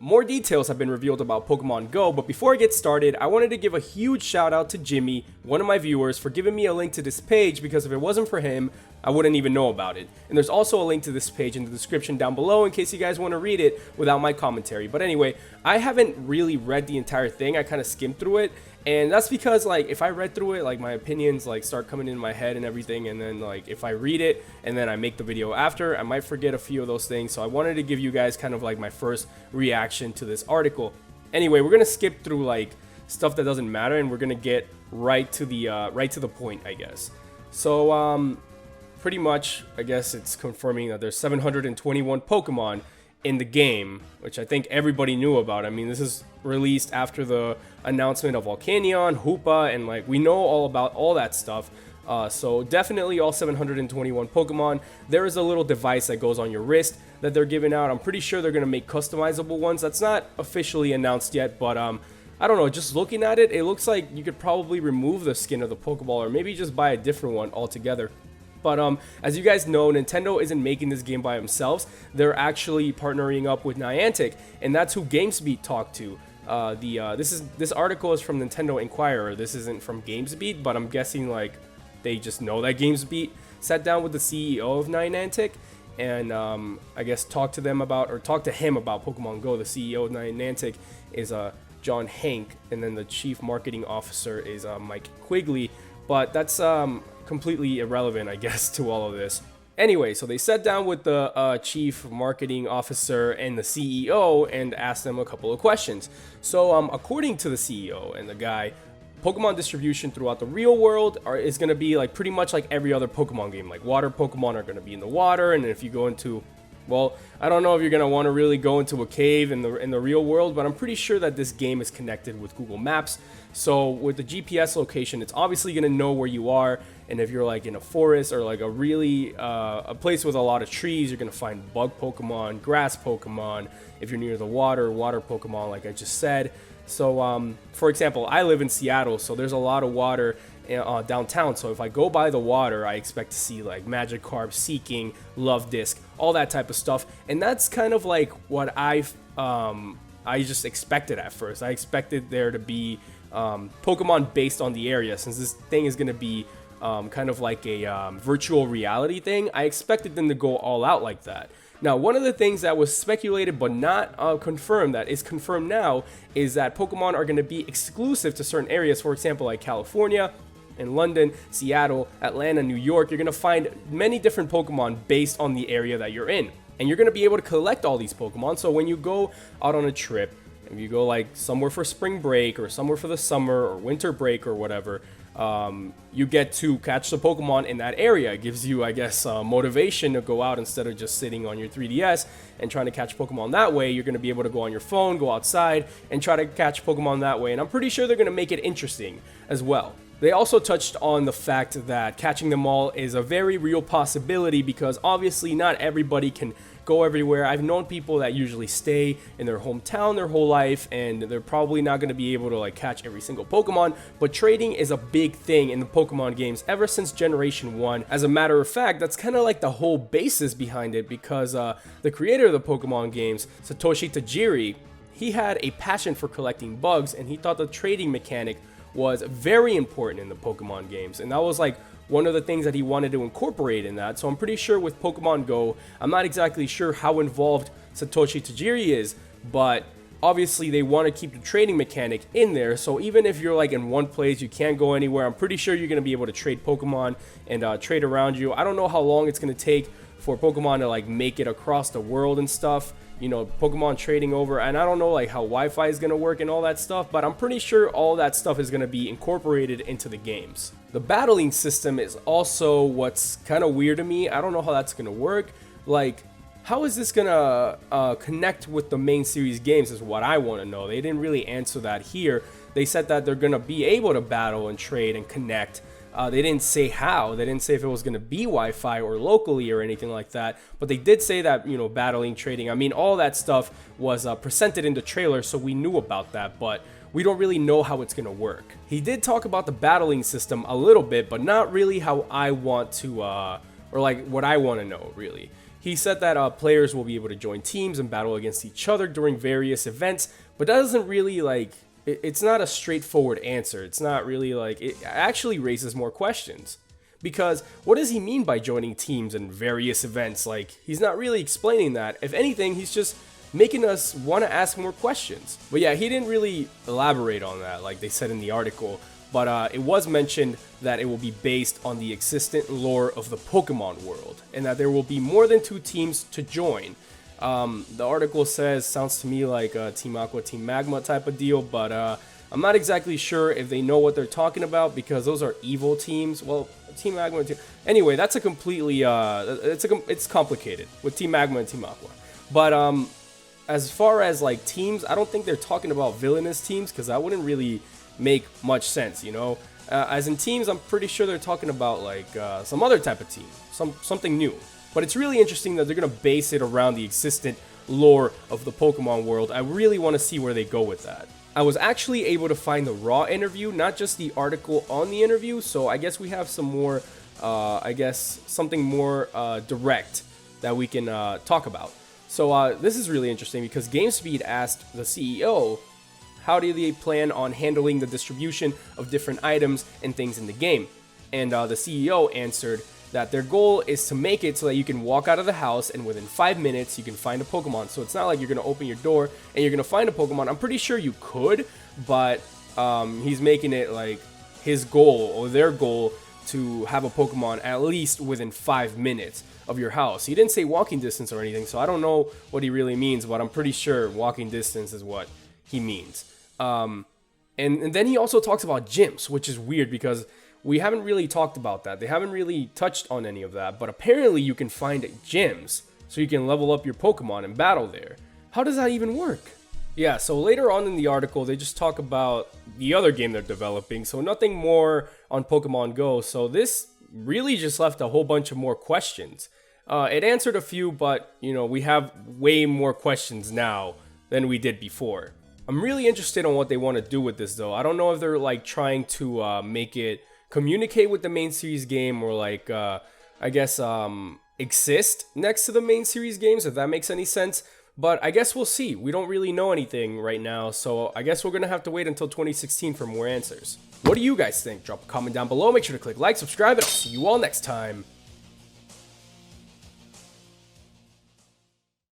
More details have been revealed about Pokemon Go, but before I get started, I wanted to give a huge shout out to Jimmy, one of my viewers, for giving me a link to this page because if it wasn't for him, I wouldn't even know about it. And there's also a link to this page in the description down below in case you guys want to read it without my commentary. But anyway, I haven't really read the entire thing, I kind of skimmed through it. And that's because, like, if I read through it, like, my opinions, like, start coming in my head and everything. And then, like, if I read it and then I make the video after, I might forget a few of those things. So I wanted to give you guys kind of, like, my first reaction to this article. Anyway, we're going to skip through, like, stuff that doesn't matter. And we're going to get right to the point, I guess. So, pretty much, I guess it's confirming that there's 721 Pokemon in the game, which I think everybody knew about. I mean, this is released after the announcement of Volcanion, Hoopa, and like we know all about all that stuff. So definitely all 721 Pokemon. There is a little device that goes on your wrist that they're giving out. I'm pretty sure they're gonna make customizable ones. That's not officially announced yet, but I don't know, just looking at it, it looks like you could probably remove the skin of the Pokeball or maybe just buy a different one altogether. But as you guys know, Nintendo isn't making this game by themselves. They're actually partnering up with Niantic, and that's who GamesBeat talked to. This article is from Nintendo Inquirer. This isn't from GamesBeat, but I'm guessing like they just know that GamesBeat sat down with the CEO of Niantic and I guess talked to him about Pokemon Go. The CEO of Niantic is John Hank, and then the chief marketing officer is Mike Quigley. But that's completely irrelevant, I guess, to all of this. Anyway, so they sat down with the chief marketing officer and the CEO and asked them a couple of questions. So according to the CEO and the guy, Pokemon distribution throughout the real world is going to be like pretty much like every other Pokemon game. Like water Pokemon are going to be in the water, and if you go into, well, I don't know if you're going to want to really go into a cave in the real world, but I'm pretty sure that this game is connected with Google Maps. So with the GPS location, it's obviously going to know where you are. And if you're like in a forest or like a place with a lot of trees, you're going to find bug Pokemon, grass Pokemon. If you're near the water Pokemon, like I just said. So for example, I live in Seattle, so there's a lot of water downtown. So if I go by the water, I expect to see like Magikarp, Seeking, Love Disc, all that type of stuff. And that's kind of like what I just expected at first. I expected there to be Pokemon based on the area, since this thing is going to be kind of like a virtual reality thing. I expected them to go all out like that. Now, one of the things that was speculated but not confirmed, that is confirmed now, is that Pokemon are going to be exclusive to certain areas. For example, like California, in London, Seattle, Atlanta, New York. You're going to find many different Pokemon based on the area that you're in. And you're going to be able to collect all these Pokemon. So when you go out on a trip, if you go like somewhere for spring break or somewhere for the summer or winter break or whatever, you get to catch the Pokemon in that area. It gives you, I guess, motivation to go out instead of just sitting on your 3DS and trying to catch Pokemon that way. You're going to be able to go on your phone, go outside, and try to catch Pokemon that way. And I'm pretty sure they're going to make it interesting as well. They also touched on the fact that catching them all is a very real possibility because obviously not everybody can go everywhere. I've known people that usually stay in their hometown their whole life, and they're probably not going to be able to like catch every single Pokemon, but trading is a big thing in the Pokemon games ever since Generation 1. As a matter of fact, that's kind of like the whole basis behind it because the creator of the Pokemon games, Satoshi Tajiri, he had a passion for collecting bugs, and he thought the trading mechanic was very important in the Pokemon games, and that was like one of the things that he wanted to incorporate in that. So I'm pretty sure with Pokemon Go, I'm not exactly sure how involved Satoshi Tajiri is, but obviously they want to keep the trading mechanic in there. So even if you're like in one place, you can't go anywhere, I'm pretty sure you're going to be able to trade Pokemon and trade around you. I don't know how long it's going to take for Pokemon to like make it across the world and stuff, you know, Pokemon trading over, and I don't know like how Wi-Fi is going to work and all that stuff, but I'm pretty sure all that stuff is going to be incorporated into the games. The battling system is also what's kind of weird to me. I don't know how that's going to work. Like, how is this going to connect with the main series games is what I want to know. They didn't really answer that here. They said that they're going to be able to battle and trade and connect. They didn't say how. They didn't say if it was going to be Wi-Fi or locally or anything like that. But they did say that, you know, battling, trading. I mean, all that stuff was presented in the trailer, so we knew about that. But we don't really know how it's going to work. He did talk about the battling system a little bit, but not really how I want to, or like what I want to know, really. He said that players will be able to join teams and battle against each other during various events, but that doesn't really like, it's not a straightforward answer. It's not really like, it actually raises more questions. Because what does he mean by joining teams and various events? Like, he's not really explaining that. If anything, he's just making us want to ask more questions. But yeah, he didn't really elaborate on that like they said in the article. But it was mentioned that it will be based on the existent lore of the Pokemon world, and that there will be more than 2 teams to join. The article says, sounds to me like a Team Aqua, Team Magma type of deal, but I'm not exactly sure if they know what they're talking about, because those are evil teams. Well, Team Magma, anyway, that's a completely, it's complicated with Team Magma and Team Aqua. But as far as like teams, I don't think they're talking about villainous teams, because that wouldn't really make much sense, you know. As in teams, I'm pretty sure they're talking about like some other type of team, something new. But it's really interesting that they're gonna base it around the existent lore of the Pokemon world. I really want to see where they go with that. I was actually able to find the raw interview, not just the article on the interview, so I guess we have some more, something more direct that we can talk about. So this is really interesting because GameSpeed asked the CEO, how do they plan on handling the distribution of different items and things in the game? And the CEO answered that their goal is to make it so that you can walk out of the house and within 5 minutes you can find a Pokemon. So it's not like you're going to open your door and you're going to find a Pokemon. I'm pretty sure you could, but he's making it like his goal or their goal to have a Pokemon at least within 5 minutes of your house. He didn't say walking distance or anything, so I don't know what he really means, but I'm pretty sure walking distance is what he means. And then he also talks about gyms, which is weird because we haven't really talked about that. They haven't really touched on any of that, but apparently you can find gyms so you can level up your Pokemon and battle there. How does that even work? Yeah, so later on in the article, they just talk about the other game they're developing, so nothing more on Pokemon Go. So this really just left a whole bunch of more questions. It answered a few, but you know, we have way more questions now than we did before. I'm really interested on what they want to do with this though. I don't know if they're like trying to make it communicate with the main series game or like exist next to the main series games, if that makes any sense. But I guess we'll see. We don't really know anything right now, so I guess we're gonna have to wait until 2016 for more answers. What do you guys think? Drop a comment down below, make sure to click like, subscribe, and I'll see you all next time.